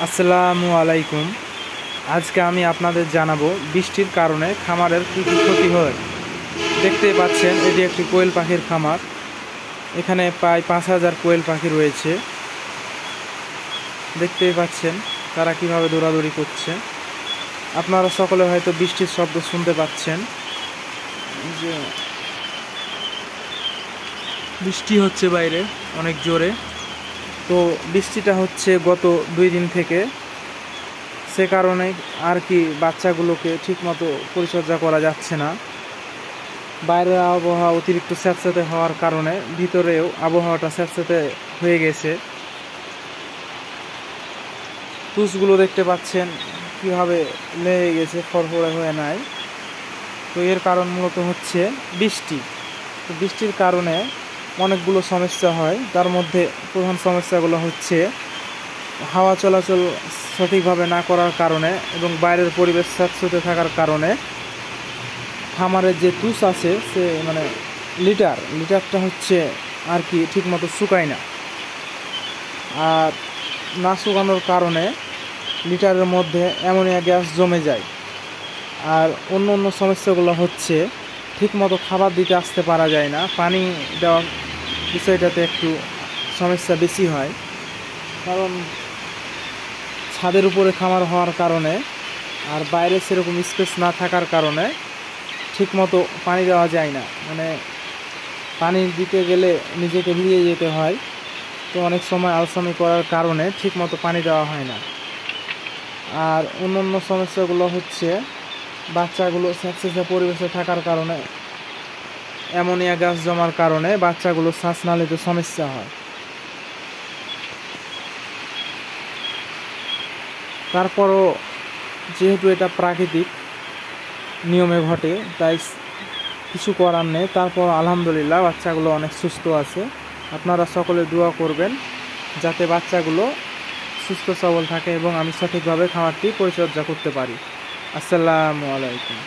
আসসালামু আলাইকুম। আজকে আমি আপনাদের জানাবো বৃষ্টির কারণে খামারের কী কী ক্ষতি হয়। দেখতেই পাচ্ছেন এটি একটি কোয়েল পাখির খামার। এখানে প্রায় 5,000 কোয়েল পাখি রয়েছে। দেখতেই পাচ্ছেন তারা কিভাবে দৌড়াদৌড়ি করছে। আপনারা সকলে হয়তো বৃষ্টির শব্দ শুনতে পাচ্ছেন, যে বৃষ্টি হচ্ছে বাইরে অনেক জোরে। তো বৃষ্টিটা হচ্ছে গত 2 দিন থেকে, সে কারণে আর কি বাচ্চাগুলোকে ঠিকমতো পরিচর্যা করা যাচ্ছে না। বাইরের আবহাওয়া অতিরিক্ত স্যাঁতস্যাঁতে হওয়ার কারণে ভিতরেও আবহাওয়াটা স্যাঁতস্যাঁতে হয়ে গেছে। তুষগুলো দেখতে পাচ্ছেন কীভাবে লেগে গেছে, ফরফরে হয়ে নাই। তো এর কারণ মূলত হচ্ছে বৃষ্টি। তো বৃষ্টির কারণে অনেকগুলো সমস্যা হয়। তার মধ্যে প্রধান সমস্যাগুলো হচ্ছে হাওয়া চলাচল সঠিকভাবে না করার কারণে এবং বাইরের পরিবেশ স্যাঁতস্যাঁতে থাকার কারণে খামারের যে তুষ আছে সে লিটারটা হচ্ছে আর কি ঠিকমতো শুকায় না। আর না শুকানোর কারণে লিটারের মধ্যে অ্যামোনিয়া গ্যাস জমে যায়। আর অন্য সমস্যাগুলো হচ্ছে ঠিকমতো খাবার দিতে আসতে পারা যায় না। পানি দেওয়ার বিষয়টাতে একটু সমস্যা বেশি হয়, কারণ ছাদের উপরে খামার হওয়ার কারণে আর বাইরে সেরকম স্পেস না থাকার কারণে ঠিকমতো পানি দেওয়া যায় না। পানি দিতে গেলে নিজেকে ভিজিয়ে যেতে হয়। তো অনেক সময় আলসামি করার কারণে ঠিকমতো পানি দেওয়া হয় না। আর অন্য সমস্যাগুলো হচ্ছে বাচ্চাগুলো স্যাঁতস্যাঁতে পরিবেশে থাকার কারণে অ্যামোনিয়া গ্যাস জমার কারণে বাচ্চাগুলো শ্বাসনালীতে সমস্যা হয়। তারপরও যেহেতু এটা প্রাকৃতিক নিয়মে ঘটে, তাই কিছু করার নেই। তারপর আলহামদুলিল্লাহ বাচ্চাগুলো অনেক সুস্থ আছে। আপনারা সকলে দোয়া করবেন যাতে বাচ্চাগুলো সুস্থ সবল থাকে এবং আমি সঠিকভাবে খামারটি পরিচর্যা করতে পারি। আসসালামু আলাইকুম।